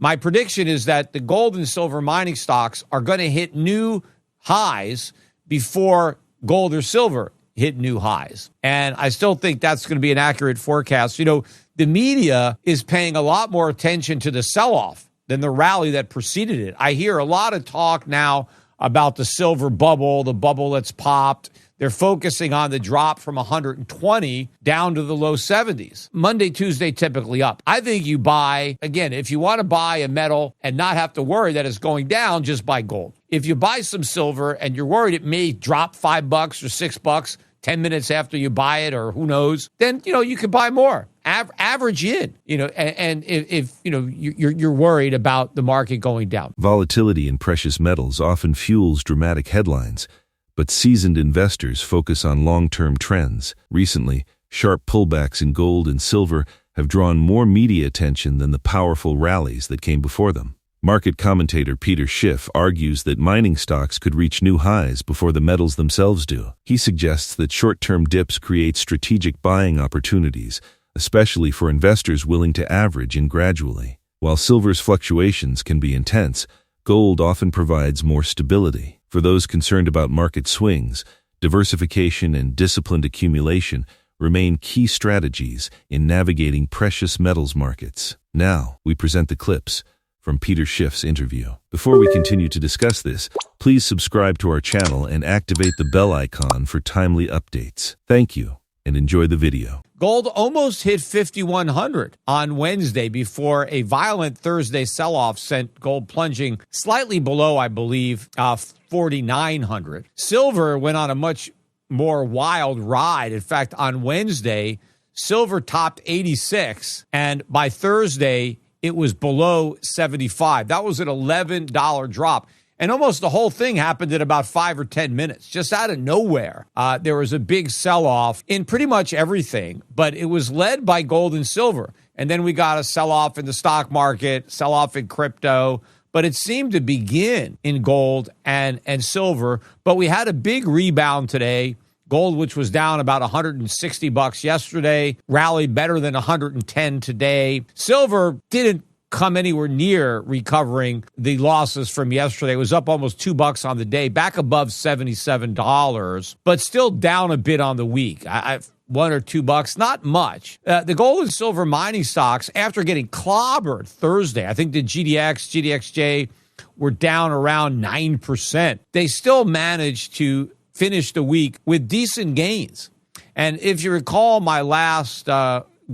My prediction is that the gold and silver mining stocks are going to hit new highs before gold or silver hit new highs. And I still think that's going to be an accurate forecast. You know, the media is paying a lot more attention to the sell-off than the rally that preceded it. I hear a lot of talk now about the silver bubble, the bubble that's popped. They're focusing on the drop from 120 down to the low 70s. Monday, Tuesday, typically up. I think you buy, again, if you want to buy a metal and not have to worry that it's going down, just buy gold. If you buy some silver and you're worried it may drop $5 or $6 10 minutes after you buy it, or who knows, then, you know, you can buy more. Average in, you know, and if you know, you're worried about the market going down. Volatility in precious metals often fuels dramatic headlines, but seasoned investors focus on long-term trends. Recently, sharp pullbacks in gold and silver have drawn more media attention than the powerful rallies that came before them. Market commentator Peter Schiff argues that mining stocks could reach new highs before the metals themselves do. He suggests that short-term dips create strategic buying opportunities, especially for investors willing to average in gradually. While silver's fluctuations can be intense, gold often provides more stability. For those concerned about market swings, diversification and disciplined accumulation remain key strategies in navigating precious metals markets. Now, we present the clips from Peter Schiff's interview. Before we continue to discuss this, please subscribe to our channel and activate the bell icon for timely updates. Thank you, and enjoy the video. Gold almost hit 5,100 on Wednesday before a violent Thursday sell-off sent gold plunging slightly below, I believe, 4,900. Silver went on a much more wild ride. In fact, on Wednesday, silver topped 86, and by Thursday, it was below 75. That was an $11 drop. And almost the whole thing happened in about 5 or 10 minutes, just out of nowhere. There was a big sell-off in pretty much everything, but it was led by gold and silver. And then we got a sell-off in the stock market, sell-off in crypto, but it seemed to begin in gold and silver. But we had a big rebound today. Gold, which was down about $160 yesterday, rallied better than 110 today. Silver didn't come anywhere near recovering the losses from yesterday. It was up almost $2 on the day, back above $77, but still down a bit on the week. $1 or $2, not much. The gold and silver mining stocks, after getting clobbered Thursday, I think the GDXJ were down around 9%. They still managed to finish the week with decent gains. And if you recall my last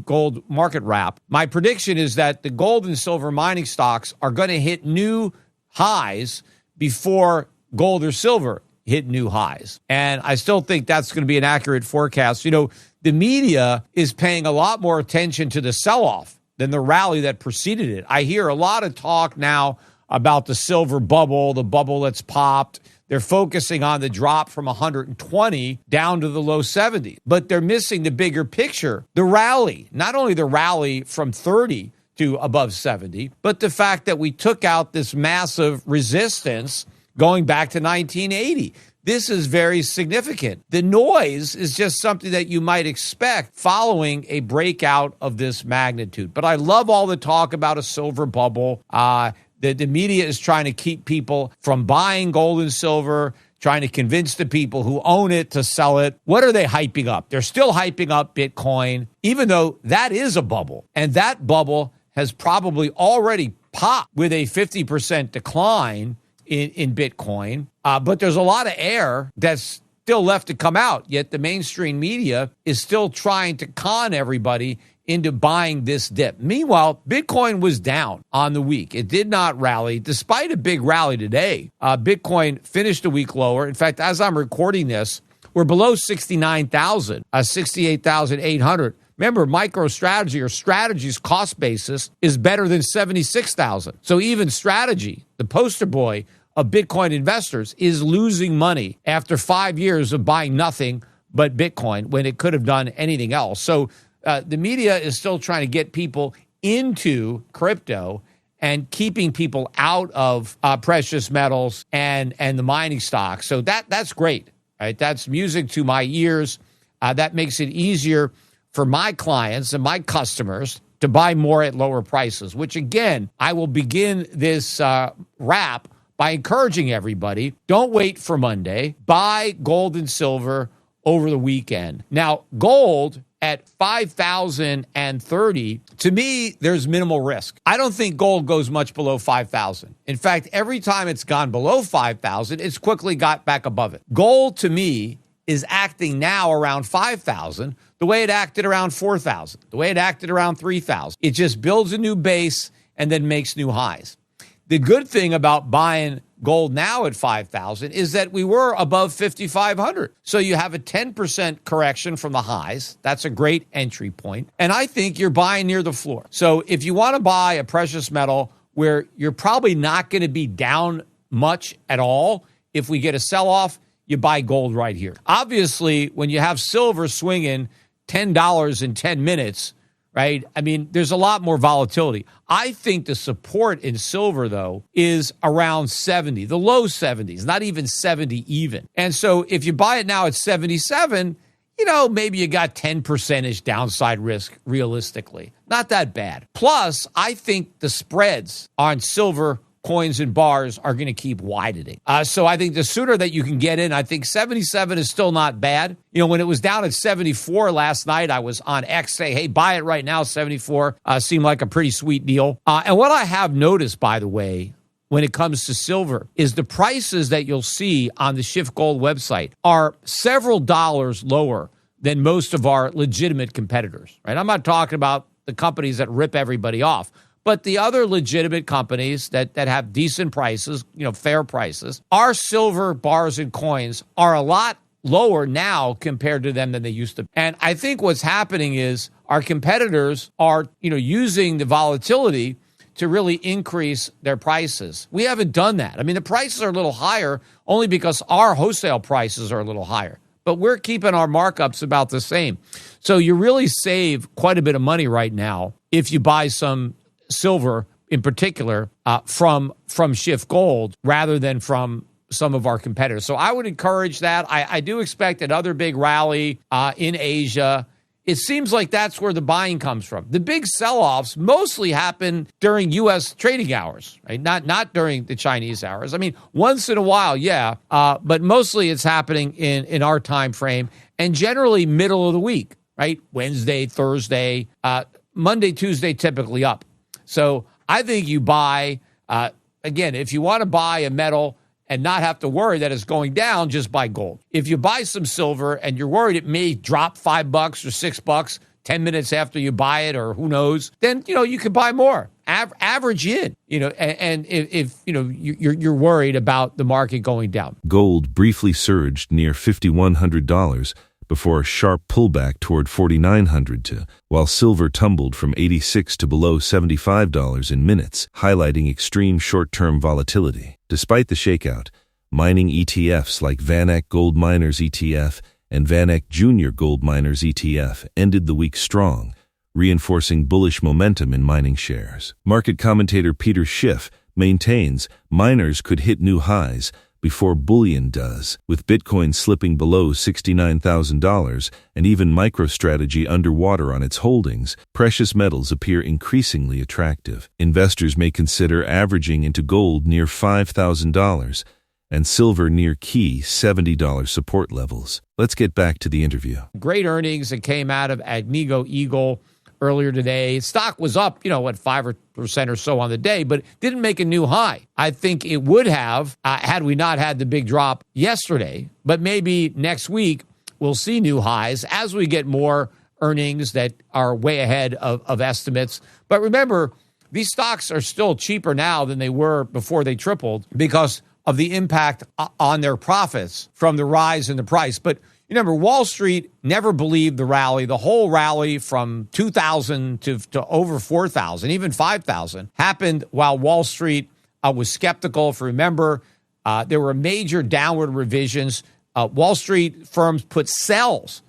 gold market wrap, my prediction is that the gold and silver mining stocks are going to hit new highs before gold or silver hit new highs. And I still think that's going to be an accurate forecast. You know, the media is paying a lot more attention to the sell-off than the rally that preceded it. I hear a lot of talk now about the silver bubble, the bubble that's popped. They're focusing on the drop from 120 down to the low 70s, but they're missing the bigger picture, the rally, not only the rally from 30 to above 70, but the fact that we took out this massive resistance going back to 1980. This is very significant. The noise is just something that you might expect following a breakout of this magnitude. But I love all the talk about a silver bubble. The media is trying to keep people from buying gold and silver, trying to convince the people who own it to sell it. What are they hyping up? They're still hyping up Bitcoin, even though that is a bubble. And that bubble has probably already popped with a 50% decline in Bitcoin. But there's a lot of air that's still left to come out, yet the mainstream media is still trying to con everybody into buying this dip. Meanwhile, Bitcoin was down on the week. It did not rally, despite a big rally today. Bitcoin finished a week lower. In fact, as I'm recording this, we're below 69,000, 68,800. Remember, MicroStrategy or Strategy's cost basis is better than 76,000. So even Strategy, the poster boy of Bitcoin investors, is losing money after 5 years of buying nothing but Bitcoin when it could have done anything else. So the media is still trying to get people into crypto and keeping people out of precious metals and the mining stocks. So that's great, right? That's music to my ears. That makes it easier for my clients and my customers to buy more at lower prices, which again, I will begin this wrap by encouraging everybody, don't wait for Monday. Buy gold and silver over the weekend. Now, gold at 5,030, to me, there's minimal risk. I don't think gold goes much below 5,000. In fact, every time it's gone below 5,000, it's quickly got back above it. Gold, to me, is acting now around 5,000 the way it acted around 4,000, the way it acted around 3,000. It just builds a new base and then makes new highs. The good thing about buying gold now at 5,000 is that we were above 5,500. So you have a 10% correction from the highs. That's a great entry point. And I think you're buying near the floor. So if you want to buy a precious metal where you're probably not going to be down much at all, if we get a sell-off, you buy gold right here. Obviously, when you have silver swinging $10 in 10 minutes, right? I mean, there's a lot more volatility. I think the support in silver, though, is around 70, the low 70s, not even 70 even. And so if you buy it now at 77, maybe you got 10%-ish downside risk realistically. Not that bad. Plus, I think the spreads on silver coins and bars are going to keep widening. So I think the sooner that you can get in, I think 77 is still not bad. When it was down at 74 last night, I was on X saying, hey, buy it right now, 74. Seemed like a pretty sweet deal. And what I have noticed, by the way, when it comes to silver is the prices that you'll see on the Schiff Gold website are several dollars lower than most of our legitimate competitors, right? I'm not talking about the companies that rip everybody off. But the other legitimate companies that have decent prices, fair prices, our silver bars and coins are a lot lower now compared to them than they used to be. And I think what's happening is our competitors are, using the volatility to really increase their prices. We haven't done that. I mean, the prices are a little higher only because our wholesale prices are a little higher. But we're keeping our markups about the same. So you really save quite a bit of money right now if you buy some silver in particular from Schiff Gold rather than from some of our competitors. So I would encourage that. I do expect another big rally in Asia. It seems like that's where the buying comes from. The big sell-offs mostly happen during U.S. trading hours, right? Not during the Chinese hours. I mean, once in a while, yeah, but mostly it's happening in our time frame and generally middle of the week, right? Wednesday, Thursday, Monday, Tuesday, typically up. So I think you buy, again, if you want to buy a metal and not have to worry that it's going down, just buy gold. If you buy some silver and you're worried it may drop $5 or $6 10 minutes after you buy it or who knows, then, you can buy more. Average in, and if you're worried about the market going down. Gold briefly surged near $5,100 before a sharp pullback toward $4,900 while silver tumbled from $86 to below $75 in minutes, highlighting extreme short-term volatility. Despite the shakeout, mining ETFs like VanEck Gold Miners ETF and VanEck Junior Gold Miners ETF ended the week strong, reinforcing bullish momentum in mining shares. Market commentator Peter Schiff maintains miners could hit new highs before bullion does, with Bitcoin slipping below $69,000 and even MicroStrategy underwater on its holdings. Precious metals appear increasingly attractive. Investors may consider averaging into gold near $5,000 and silver near key $70 support levels. Let's get back to the interview. Great earnings that came out of Agnico Eagle earlier today. Stock was up, 5% or so on the day, but didn't make a new high. I think it would have had we not had the big drop yesterday, but maybe next week we'll see new highs as we get more earnings that are way ahead of estimates. But remember, these stocks are still cheaper now than they were before they tripled because of the impact on their profits from the rise in the price. But remember, Wall Street never believed the rally. The whole rally from 2,000 to over 4,000, even 5,000, happened while Wall Street was skeptical. If you remember, there were major downward revisions. Wall Street firms put sells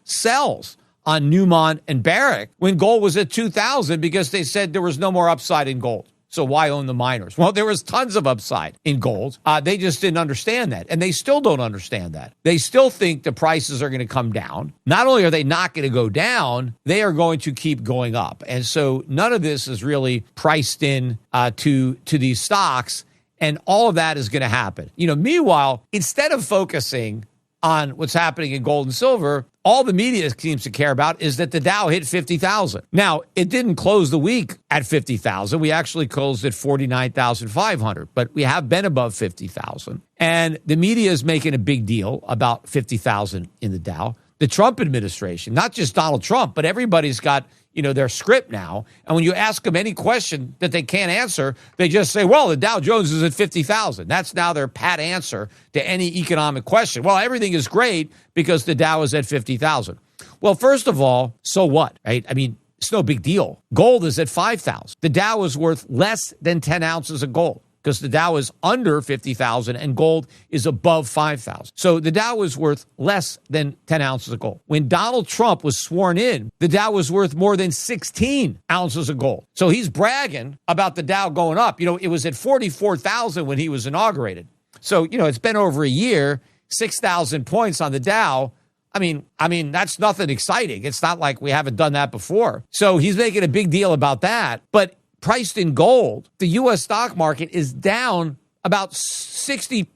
on Newmont and Barrick when gold was at 2,000 because they said there was no more upside in gold. So why own the miners? Well, there was tons of upside in gold. They just didn't understand that. And they still don't understand that. They still think the prices are going to come down. Not only are they not going to go down, they are going to keep going up. And so none of this is really priced in to these stocks. And all of that is going to happen. Meanwhile, instead of focusing on what's happening in gold and silver, all the media seems to care about is that the Dow hit 50,000. Now, it didn't close the week at 50,000. We actually closed at 49,500, but we have been above 50,000. And the media is making a big deal about 50,000 in the Dow. The Trump administration, not just Donald Trump, but everybody's got their script now. And when you ask them any question that they can't answer, they just say, well, the Dow Jones is at 50,000. That's now their pat answer to any economic question. Well, everything is great because the Dow is at 50,000. Well, first of all, so what, right? I mean, it's no big deal. Gold is at 5,000. The Dow is worth less than 10 ounces of gold, because the Dow is under 50,000 and gold is above 5,000. So the Dow is worth less than 10 ounces of gold. When Donald Trump was sworn in, the Dow was worth more than 16 ounces of gold. So he's bragging about the Dow going up. It was at 44,000 when he was inaugurated. So, it's been over a year, 6,000 points on the Dow. I mean, that's nothing exciting. It's not like we haven't done that before. So he's making a big deal about that. But priced in gold, the U.S. stock market is down about 40%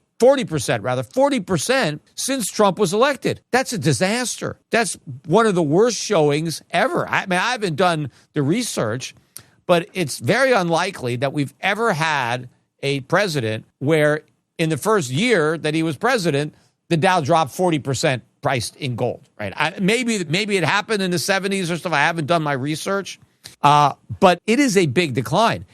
since Trump was elected. That's a disaster. That's one of the worst showings ever. I haven't done the research, but it's very unlikely that we've ever had a president where in the first year that he was president, the Dow dropped 40% priced in gold, right? Maybe it happened in the 70s or stuff. I haven't done my research. But it is a big decline.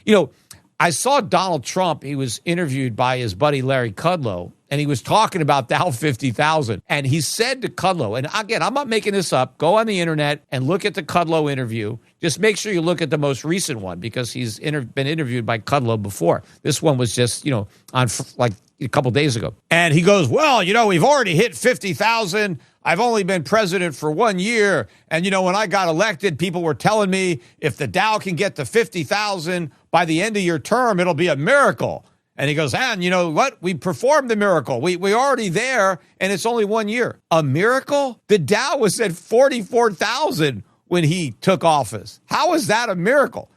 I saw Donald Trump. He was interviewed by his buddy Larry Kudlow, and he was talking about Dow 50,000. And he said to Kudlow, and again, I'm not making this up. Go on the internet and look at the Kudlow interview. Just make sure you look at the most recent one, because he's been interviewed by Kudlow before. This one was just, on like a couple days ago. And he goes, well, we've already hit 50,000. I've only been president for 1 year. And, when I got elected, people were telling me if the Dow can get to 50,000 by the end of your term, it'll be a miracle. And he goes, and you know what? We performed the miracle. We're already there, and it's only 1 year. A miracle? The Dow was at 44,000 when he took office. How is that a miracle?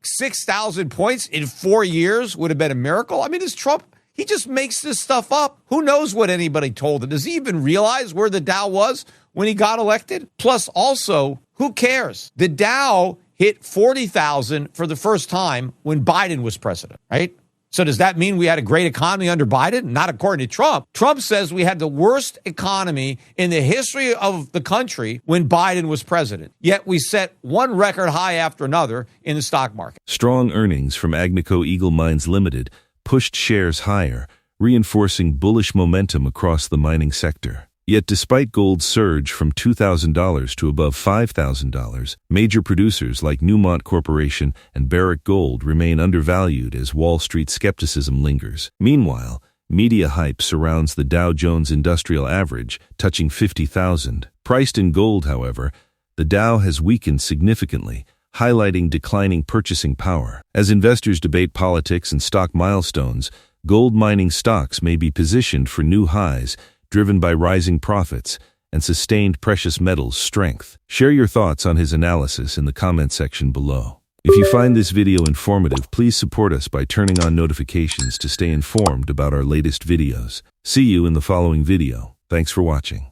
6,000 points in 4 years would have been a miracle. This Trump, he just makes this stuff up. Who knows what anybody told him? Does he even realize where the Dow was when he got elected? Plus, also, who cares? The Dow hit 40,000 for the first time when Biden was president, right? So does that mean we had a great economy under Biden? Not according to Trump. Trump says we had the worst economy in the history of the country when Biden was president. Yet we set one record high after another in the stock market. Strong earnings from Agnico Eagle Mines Limited pushed shares higher, reinforcing bullish momentum across the mining sector. Yet despite gold's surge from $2,000 to above $5,000, major producers like Newmont Corporation and Barrick Gold remain undervalued as Wall Street skepticism lingers. Meanwhile, media hype surrounds the Dow Jones Industrial Average, touching 50,000. Priced in gold, however, the Dow has weakened significantly, highlighting declining purchasing power. As investors debate politics and stock milestones, gold mining stocks may be positioned for new highs, driven by rising profits and sustained precious metals strength. Share your thoughts on his analysis in the comment section below. If you find this video informative, please support us by turning on notifications to stay informed about our latest videos. See you in the following video. Thanks for watching.